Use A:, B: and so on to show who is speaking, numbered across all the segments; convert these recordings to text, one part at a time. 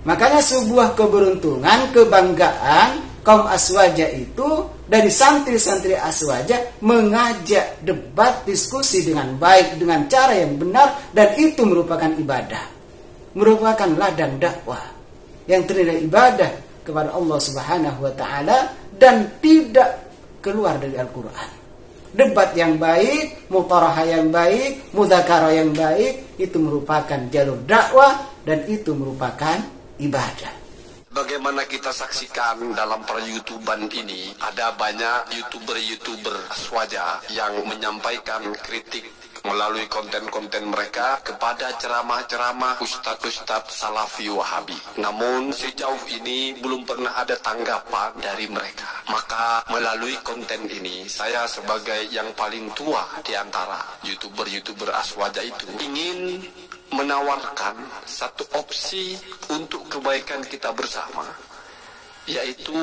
A: Makanya sebuah keberuntungan, kebanggaan kaum Aswaja itu dari santri-santri Aswaja mengajak debat, diskusi dengan baik, dengan cara yang benar, dan itu merupakan ibadah, merupakan ladang dakwah yang ternilai ibadah kepada Allah Subhanahu wa taala dan tidak keluar dari Al-Qur'an. Debat yang baik, mutarahah yang baik, mudzakarah yang baik itu merupakan jalur dakwah dan itu merupakan ibadah.
B: Bagaimana kita saksikan dalam per-YouTuban ini, ada banyak YouTuber Aswaja yang menyampaikan kritik melalui konten-konten mereka kepada ceramah-ceramah ustadz-ustadz Salafi Wahabi. Namun sejauh ini belum pernah ada tanggapan dari mereka. Maka melalui konten ini, saya sebagai yang paling tua di antara YouTuber Aswaja itu ingin menawarkan satu opsi untuk kebaikan kita bersama, yaitu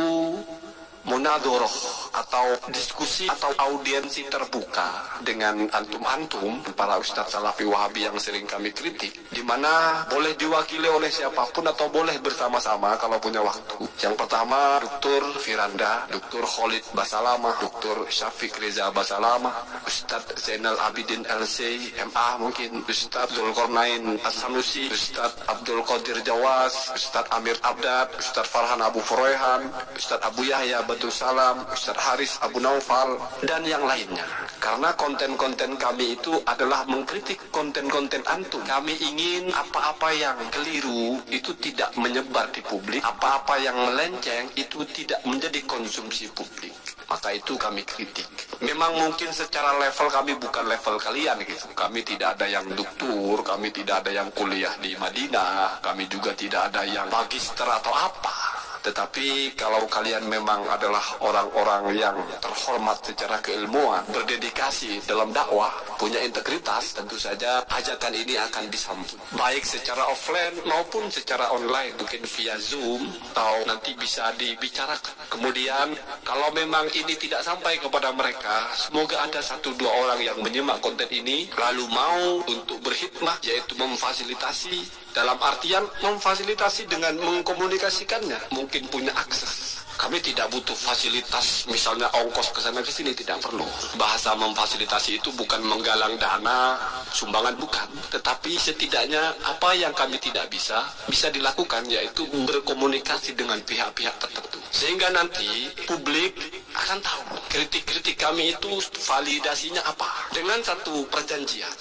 B: munadoroh atau diskusi atau audiensi terbuka dengan antum-antum para ustadz Salafi Wahabi yang sering kami kritik, di mana boleh diwakili oleh siapapun atau boleh bersama-sama kalau punya waktu. Yang pertama Dr. Firanda, Dr. Khalid Basalamah, Dr. Syafiq Reza Basalamah, Ustadz Zainal Abidin LC MA, mungkin Ustadz Zulkarnain As-Sanusi, Ustadz Abdul Qadir Jawas, Ustadz Amir Abdad, Ustadz Farhan Abu Furoyhan, Ustadz Abu Yahya Batul Salam, Ustadz Haris Abu Naufal, dan yang lainnya. Karena konten-konten kami itu adalah mengkritik konten-konten antum. Kami ingin apa-apa yang keliru itu tidak menyebar di publik, apa-apa yang melenceng itu tidak menjadi konsumsi publik. Maka itu kami kritik. Memang mungkin secara level kami bukan level kalian gitu. Kami tidak ada yang doktor, kami tidak ada yang kuliah di Madinah, kami juga tidak ada yang magister atau apa. Tetapi kalau kalian memang adalah orang-orang yang terhormat secara keilmuan, berdedikasi dalam dakwah, punya integritas, tentu saja hajatan ini akan disambut. Baik secara offline maupun secara online, mungkin via Zoom, atau nanti bisa dibicarakan. Kemudian kalau memang ini tidak sampai kepada mereka, semoga ada 1-2 orang yang menyimak konten ini, lalu mau untuk berkhidmah, yaitu memfasilitasi. Dalam artian memfasilitasi dengan mengkomunikasikannya, mungkin punya akses. Kami tidak butuh fasilitas, misalnya ongkos ke sana ke sini, tidak perlu. Bahasa memfasilitasi itu bukan menggalang dana, sumbangan bukan, tetapi setidaknya apa yang kami tidak bisa dilakukan, yaitu berkomunikasi dengan pihak-pihak tertentu. Sehingga nanti publik akan tahu kritik-kritik kami itu validasinya apa. Dengan satu perjanjian,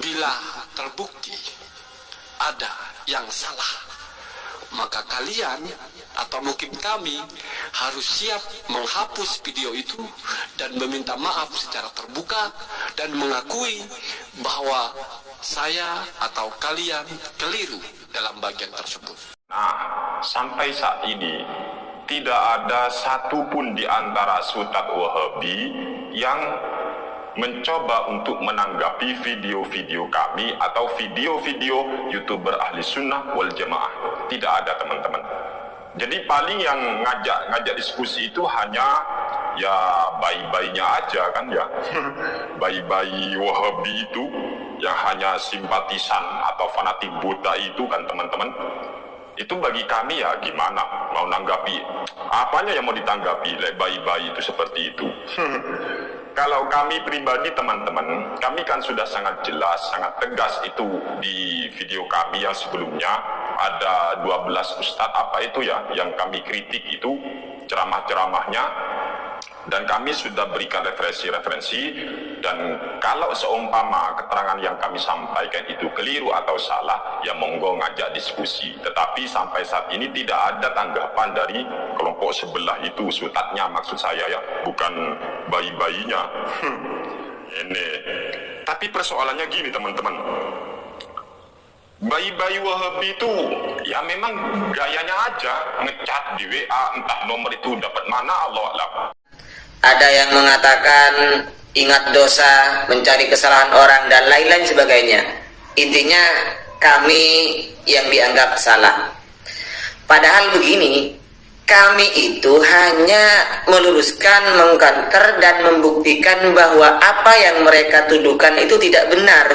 B: bila terbukti ada yang salah, maka kalian atau mungkin kami harus siap menghapus video itu dan meminta maaf secara terbuka dan mengakui bahwa saya atau kalian keliru dalam bagian tersebut.
C: Nah, sampai saat ini tidak ada satupun di antara Ustadz Wahabi yang mencoba untuk menanggapi video-video kami atau video-video YouTuber ahli sunnah wal jamaah. Tidak ada, teman-teman. Jadi paling yang ngajak diskusi itu hanya ya bayi-bayinya aja kan ya. Bayi-bayi Wahabi itu yang hanya simpatisan atau fanatik buta itu kan, teman-teman. Itu bagi kami ya gimana mau nanggapi, apanya yang mau ditanggapi bayi-bayi itu seperti itu. Kalau kami pribadi, teman-teman, kami kan sudah sangat jelas, sangat tegas itu di video kami yang sebelumnya. Ada 12 ustadz apa itu ya yang kami kritik itu ceramah-ceramahnya, dan kami sudah berikan referensi-referensi. Dan kalau seumpama keterangan yang kami sampaikan itu keliru atau salah, ya monggo ngajak diskusi. Tetapi sampai saat ini tidak ada tanggapan dari kelompok sebelah itu, ustadznya maksud saya ya, bukan bayi-bayinya. Ini. Tapi persoalannya gini, teman-teman. Bayi-bayi Wahabi itu ya memang gayanya aja ngecat di WA, entah nomor itu dapat mana, Allah alam.
D: Ada yang mengatakan ingat dosa, mencari kesalahan orang, dan lain-lain sebagainya. Intinya kami yang dianggap salah. Padahal begini, kami itu hanya meluruskan, mengkanter, dan membuktikan bahwa apa yang mereka tuduhkan itu tidak benar.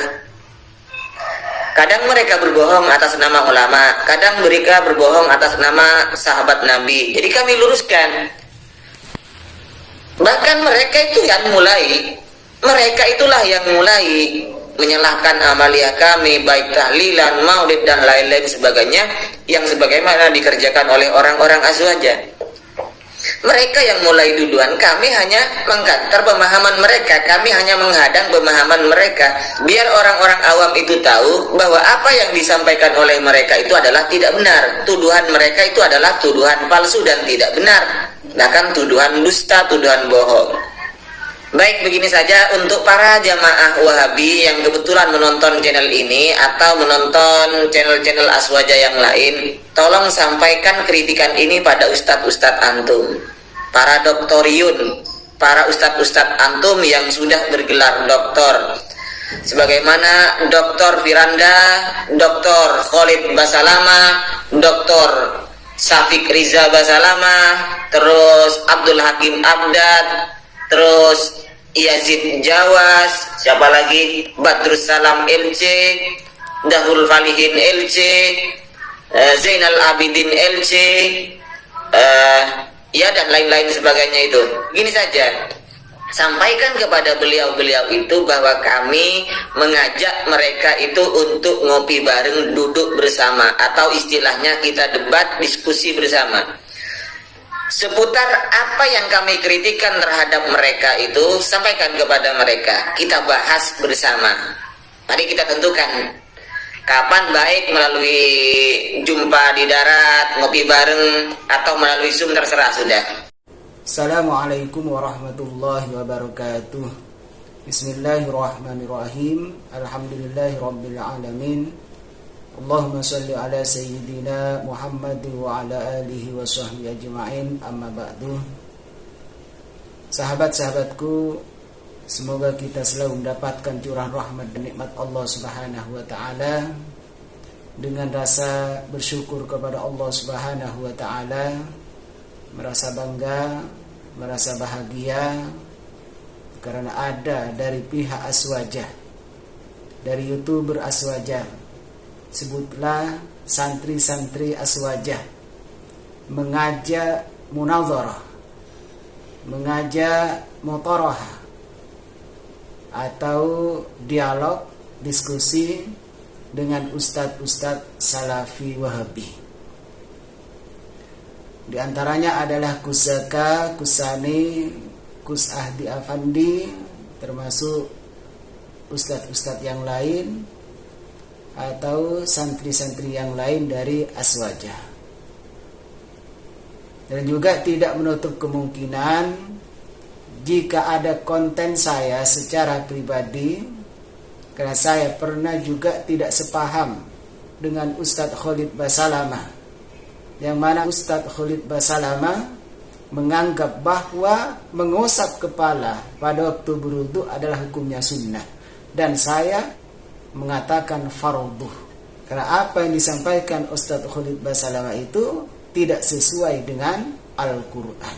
D: Kadang mereka berbohong atas nama ulama, kadang mereka berbohong atas nama sahabat Nabi. Jadi kami luruskan. Bahkan mereka itu yang mulai, mereka itulah yang mulai menyalahkan amalia kami, baik tahlilan, maulid dan lain-lain sebagainya, yang sebagaimana dikerjakan oleh orang-orang azwaja. Mereka yang mulai duluan, kami hanya mengkantar pemahaman mereka, kami hanya menghadang pemahaman mereka, biar orang-orang awam itu tahu bahwa apa yang disampaikan oleh mereka itu adalah tidak benar. Tuduhan mereka itu adalah tuduhan palsu dan tidak benar, bahkan tuduhan dusta, tuduhan bohong. Baik, begini saja untuk para jamaah Wahabi yang kebetulan menonton channel ini atau menonton channel-channel Aswaja yang lain, tolong sampaikan kritikan ini pada ustadz-ustadz antum, para doktoriyun, para ustadz-ustadz antum yang sudah bergelar doktor, sebagaimana Dr. Firanda, Dr. Khalid Basalama, Dr. Syafiq Riza Basalama, terus Abdul Hakim Abdad, terus Yazid Jawas, siapa lagi, Badrus Salam LC, Dahul Falihin LC, Zainal Abidin LC, ya dan lain-lain sebagainya itu. Gini saja, sampaikan kepada beliau-beliau itu bahwa kami mengajak mereka itu untuk ngopi bareng, duduk bersama, atau istilahnya kita debat, diskusi bersama. Seputar apa yang kami kritikan terhadap mereka itu, sampaikan kepada mereka, kita bahas bersama. Mari kita tentukan kapan baik, melalui jumpa di darat, ngopi bareng, atau melalui Zoom, terserah sudah.
A: Assalamualaikum warahmatullahi wabarakatuh. Bismillahirrahmanirrahim. Alhamdulillahirabbil alamin. Allahumma salli ala sayyidina Muhammad wa ala alihi wa sahbihi ajma'in, amma ba'du. Sahabat-sahabatku, semoga kita selalu mendapatkan curahan rahmat dan nikmat Allah Subhanahu wa taala dengan rasa bersyukur kepada Allah Subhanahu wa taala, merasa bangga, merasa bahagia karena ada dari pihak Aswaja, dari YouTuber Aswaja, sebutlah santri-santri Aswaja, mengajak munazarah, mengajak mutarahah atau dialog, diskusi dengan ustadz-ustadz Salafi Wahabi. Di antaranya adalah Kusaka, Kusani, Kus Ahdi Afandi, termasuk ustadz-ustadz yang lain atau santri-santri yang lain dari Aswaja. Dan juga tidak menutup kemungkinan jika ada konten saya secara pribadi, karena saya pernah juga tidak sepaham dengan Ustadz Khalid Basalama, yang mana Ustadz Khalid Basalama menganggap bahwa mengusap kepala pada waktu berwudu adalah hukumnya sunnah, dan saya mengatakan fardhu, karena apa yang disampaikan Ustadz Khalid Basalama itu tidak sesuai dengan Al-Quran.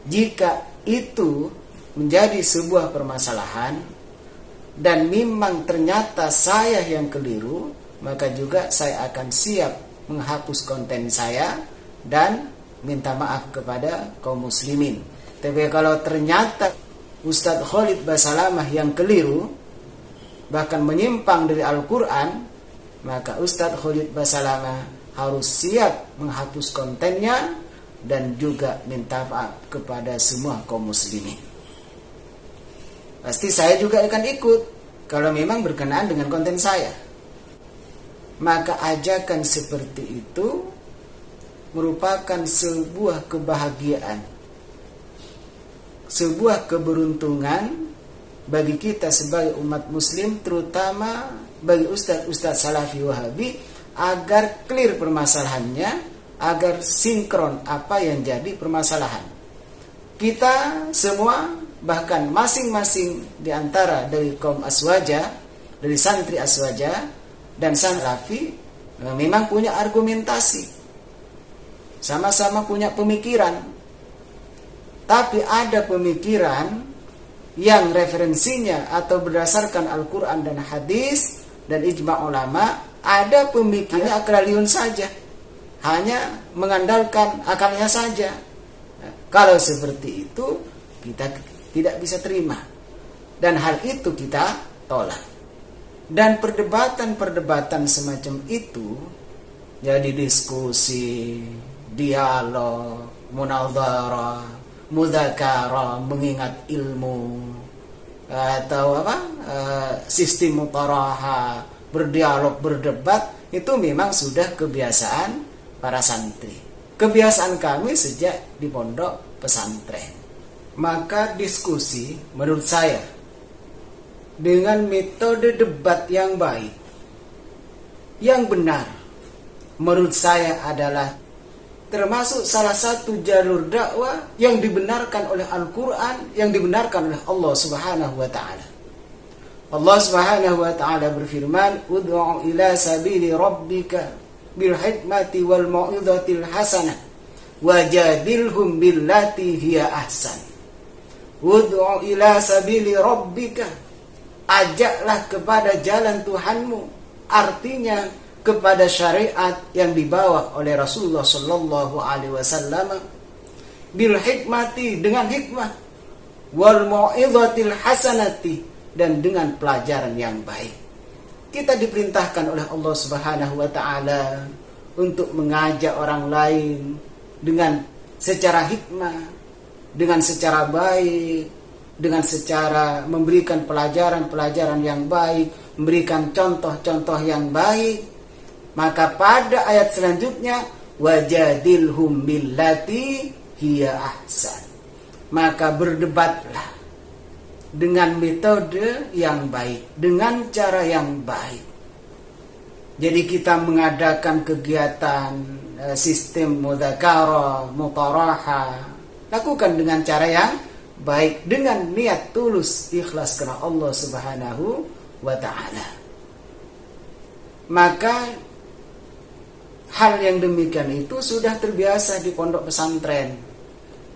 A: Jika itu menjadi sebuah permasalahan dan memang ternyata saya yang keliru, maka juga saya akan siap menghapus konten saya dan minta maaf kepada kaum muslimin. Tapi kalau ternyata Ustadz Khalid Basalamah yang keliru, bahkan menyimpang dari Al-Quran, maka Ustadz Khalid Basalamah harus siap menghapus kontennya dan juga minta maaf kepada semua kaum muslimin. Pasti saya juga akan ikut kalau memang berkenaan dengan konten saya. Maka ajakan seperti itu merupakan sebuah kebahagiaan, sebuah keberuntungan bagi kita sebagai umat muslim, terutama bagi ustadz-ustadz Salafi Wahabi, agar clear permasalahannya, agar sinkron apa yang jadi permasalahan. Kita semua, bahkan masing-masing di antara dari kaum Aswaja, dari santri Aswaja dan Salafi, memang punya argumentasi, sama-sama punya pemikiran. Tapi ada pemikiran yang referensinya atau berdasarkan Al-Quran dan hadis dan ijma ulama, ada pemikiran akraliun saja, hanya mengandalkan akalnya saja. Kalau seperti itu kita tidak bisa terima, dan hal itu kita tolak. Dan perdebatan semacam itu, jadi diskusi, dialog, munadharah, mudzakarah, mengingat ilmu, atau sistem mutaraha, berdialog, berdebat, itu memang sudah kebiasaan para santri. Kebiasaan kami sejak di pondok pesantren. Maka diskusi menurut saya dengan metode debat yang baik, yang benar, menurut saya adalah termasuk salah satu jalur dakwah yang dibenarkan oleh Al-Quran, yang dibenarkan oleh Allah Subhanahu wa Ta'ala. Allah Subhanahu wa Ta'ala berfirman, ud'u ila sabili rabbika bil hikmati wal mau'izatil hasanah wajadilhum billati hiya ahsan. Ud'u ila sabili rabbika, ajaklah kepada jalan Tuhanmu, artinya kepada syariat yang dibawa oleh Rasulullah sallallahu alaihi wasallam, bil hikmati, dengan hikmah, wal mau'izatil hasanati, dan dengan pelajaran yang baik. Kita diperintahkan oleh Allah Subhanahu wa Ta'ala untuk mengajak orang lain dengan secara hikmah, dengan secara baik, dengan secara memberikan pelajaran-pelajaran yang baik, memberikan contoh-contoh yang baik. Maka pada ayat selanjutnya, wajadilhum billati hiya ahsan, maka berdebatlah dengan metode yang baik, dengan cara yang baik. Jadi kita mengadakan kegiatan sistem mudzakarah, mutaraha, lakukan dengan cara yang baik, dengan niat tulus, ikhlas karena Allah Subhanahu wa Ta'ala. Maka hal yang demikian itu sudah terbiasa di pondok pesantren.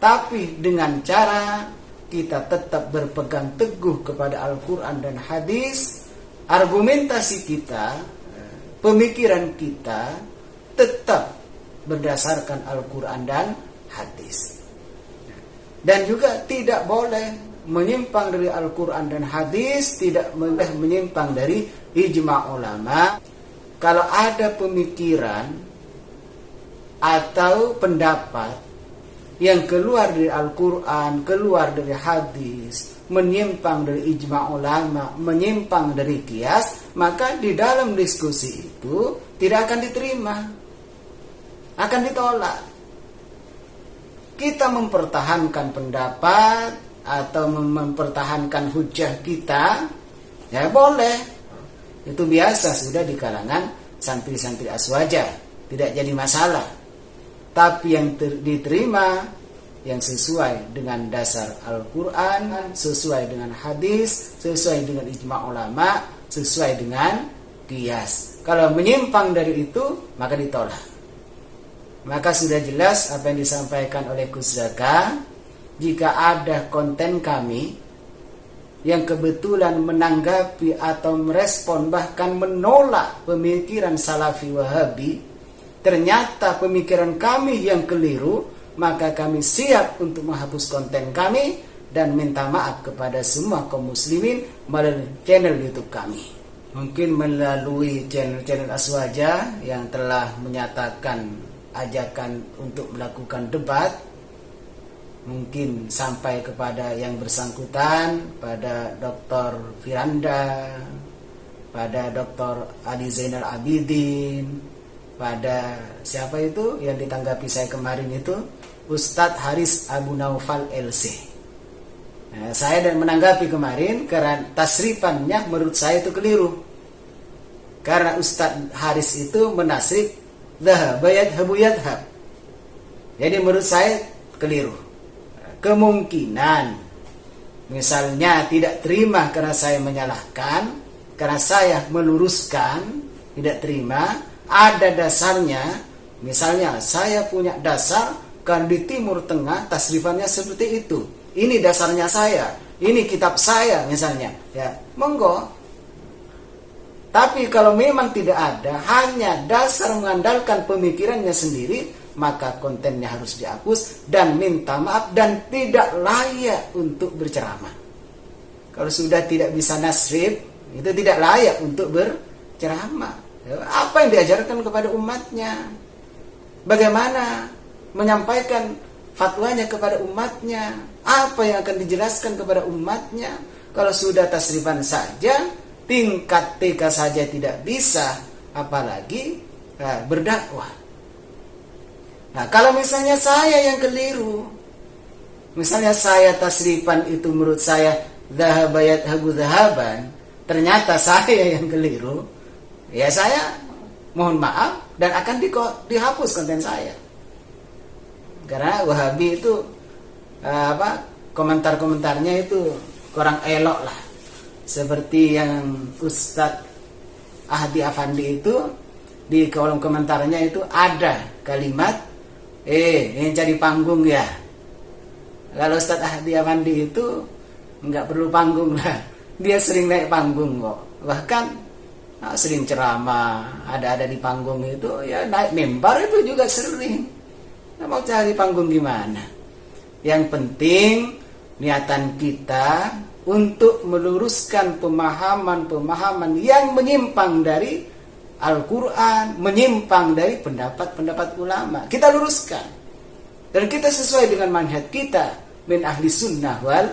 A: Tapi dengan cara kita tetap berpegang teguh kepada Al-Quran dan hadis, argumentasi kita, pemikiran kita tetap berdasarkan Al-Quran dan hadis. Dan juga tidak boleh menyimpang dari Al-Quran dan hadis, tidak boleh menyimpang dari ijma ulama. Kalau ada pemikiran atau pendapat yang keluar dari Al-Quran, keluar dari hadis, menyimpang dari ijma ulama, menyimpang dari qiyas, maka di dalam diskusi itu tidak akan diterima, akan ditolak. Kita mempertahankan pendapat atau mempertahankan hujah kita, ya boleh. Itu biasa sudah di kalangan santri-santri Aswaja, tidak jadi masalah. Tapi yang diterima yang sesuai dengan dasar Al-Quran, sesuai dengan hadis, sesuai dengan ijma ulama, sesuai dengan qiyas. Kalau menyimpang dari itu, maka ditolak. Maka sudah jelas apa yang disampaikan oleh Gus Zaka. Jika ada konten kami yang kebetulan menanggapi atau merespon, bahkan menolak pemikiran Salafi Wahabi, ternyata pemikiran kami yang keliru, maka kami siap untuk menghapus konten kami dan minta maaf kepada semua kaum muslimin melalui channel YouTube kami. Mungkin melalui channel-channel Aswaja yang telah menyatakan ajakan untuk melakukan debat, mungkin sampai kepada yang bersangkutan, pada Dr. Firanda, pada Dr. Ali Zainal Abidin, pada siapa itu yang ditanggapi saya kemarin itu, Ustadz Haris Abu Naufal LC. Nah, saya dan menanggapi kemarin karena tasrifannya menurut saya itu keliru. Karena Ustadz Haris itu menasrif dhahaba yadhabu yadhab. Jadi menurut saya keliru. Kemungkinan misalnya tidak terima karena saya menyalahkan, karena saya meluruskan, tidak terima, ada dasarnya. Misalnya saya punya dasar kan di Timur Tengah tasrifannya seperti itu, ini dasarnya saya, ini kitab saya misalnya, ya monggo. Tapi kalau memang tidak ada, hanya dasar mengandalkan pemikirannya sendiri, maka kontennya harus dihapus dan minta maaf dan tidak layak untuk berceramah. Kalau sudah tidak bisa nasrib, itu tidak layak untuk berceramah. Apa yang diajarkan kepada umatnya? Bagaimana menyampaikan fatwanya kepada umatnya? Apa yang akan dijelaskan kepada umatnya? Kalau sudah tasrifan saja, tingkat TK saja tidak bisa, apalagi berdakwah. Nah, kalau misalnya saya yang keliru, misalnya saya tasrifan itu menurut saya zahabayat habu zahaban, ternyata saya yang keliru, ya saya mohon maaf dan akan dihapus konten saya. Karena Wahabi itu komentar-komentarnya itu kurang elok lah. Seperti yang Ustadz Ahdi Afandi itu di kolom komentarnya itu ada kalimat ini cari panggung ya. Kalau Ustadz Ahdi Afandi itu nggak perlu panggung lah, dia sering naik panggung kok. Bahkan sering ceramah, ada di panggung itu, ya naik mimbar itu juga sering. Mau cari panggung gimana? Yang penting niatan kita untuk meluruskan pemahaman-pemahaman yang menyimpang dari Al-Quran, menyimpang dari pendapat-pendapat ulama. Kita luruskan. Dan kita sesuai dengan manhaj kita min ahli sunnah wal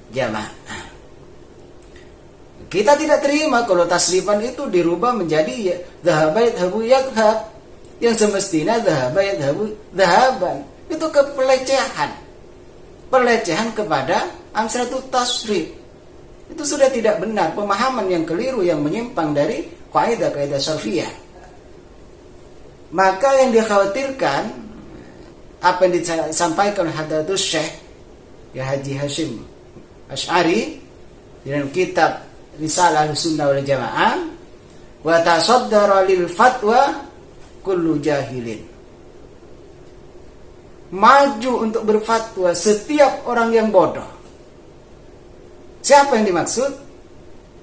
A: jamaah. Kita tidak terima kalau tasrifan itu dirubah menjadi dhahaba yadhabu yadhab, yang semestinya dhahaba yadhabu dhahaban. Itu kepelecehan. Pelecehan kepada amsratut tasrif. Itu sudah tidak benar, pemahaman yang keliru yang menyimpang dari kaidah-kaidah syar'iyah. Maka yang dikhawatirkan apa yang disampaikan oleh Hadratus Syekh ya Haji Hashim Asy'ari dalam kitab Risalah Ahlussunnah wal Jamaah, wa tasaddara lil fatwa kullu jahilin. Maju untuk berfatwa setiap orang yang bodoh. Siapa yang dimaksud?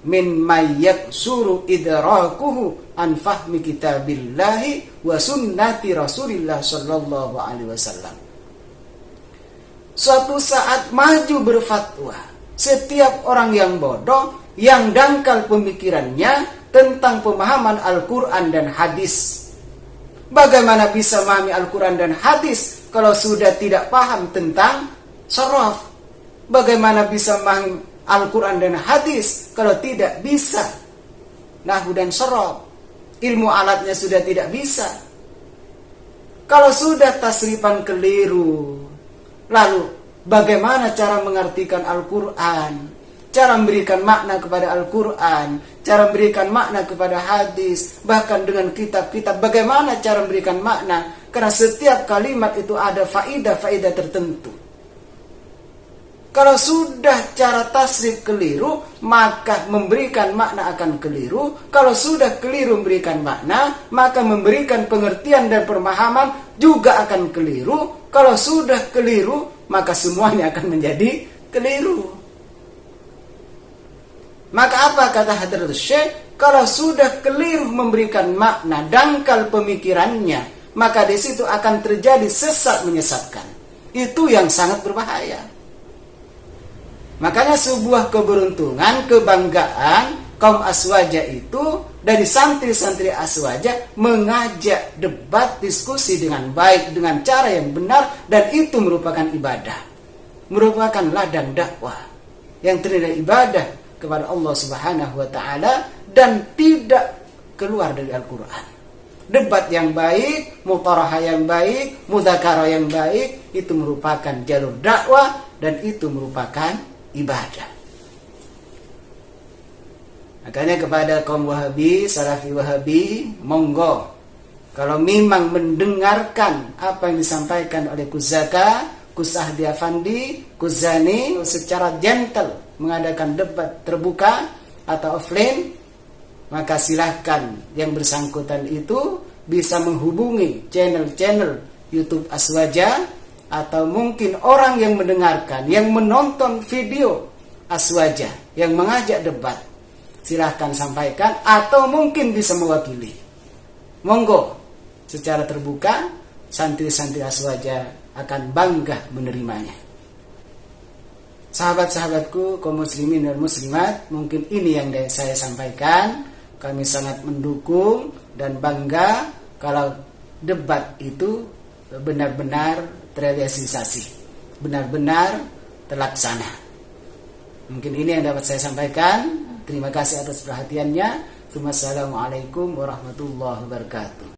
A: Min mayyak suru idrakuhu an fahmi kitabillahi wa sunnati rasulillah sallallahu alaihi wasallam. Suatu saat maju berfatwa setiap orang yang bodoh, yang dangkal pemikirannya tentang pemahaman Al-Quran dan hadis. Bagaimana bisa memahami Al-Quran dan hadis kalau sudah tidak paham tentang sharaf? Bagaimana bisa memahami Al-Quran dan hadis kalau tidak bisa nahwu dan sharaf? Ilmu alatnya sudah tidak bisa. Kalau sudah tasrifan keliru, lalu bagaimana cara mengartikan Al-Quran, cara memberikan makna kepada Al-Quran, cara memberikan makna kepada hadis, bahkan dengan kitab-kitab bagaimana cara memberikan makna, karena setiap kalimat itu ada faidah-faidah tertentu. Kalau sudah cara tasrif keliru, maka memberikan makna akan keliru. Kalau sudah keliru memberikan makna, maka memberikan pengertian dan pemahaman juga akan keliru. Kalau sudah keliru, maka semuanya akan menjadi keliru. Maka apa kata Hadratus Syekh? Kalau sudah keliru memberikan makna, dangkal pemikirannya, maka di situ akan terjadi sesat menyesatkan. Itu yang sangat berbahaya. Makanya sebuah keberuntungan, kebanggaan kaum Aswaja itu dari santri-santri Aswaja mengajak debat, diskusi dengan baik, dengan cara yang benar, dan itu merupakan ibadah, merupakan ladang dakwah yang ternilai ibadah kepada Allah Subhanahu wa taala dan tidak keluar dari Al-Quran. Debat yang baik, mutarahah yang baik, mudzakarah yang baik, itu merupakan jalur dakwah dan itu merupakan ibadah. Makanya kepada kaum Wahabi, Salafi Wahabi, monggo kalau memang mendengarkan apa yang disampaikan oleh Kuzaka, Gus Ahdi Afandi, Kuzani secara gentle mengadakan debat terbuka atau offline, maka silahkan yang bersangkutan itu bisa menghubungi channel-channel YouTube Aswaja, atau mungkin orang yang mendengarkan, yang menonton video Aswaja yang mengajak debat, silahkan sampaikan, atau mungkin bisa mewakili. Monggo, secara terbuka, santri-santri Aswaja akan bangga menerimanya. Sahabat-sahabatku, kaum muslimin dan muslimat, mungkin ini yang saya sampaikan. Kami sangat mendukung dan bangga kalau debat itu benar-benar terrealisasi, benar-benar terlaksana. Mungkin ini yang dapat saya sampaikan. Terima kasih atas perhatiannya. Wassalamualaikum warahmatullahi wabarakatuh.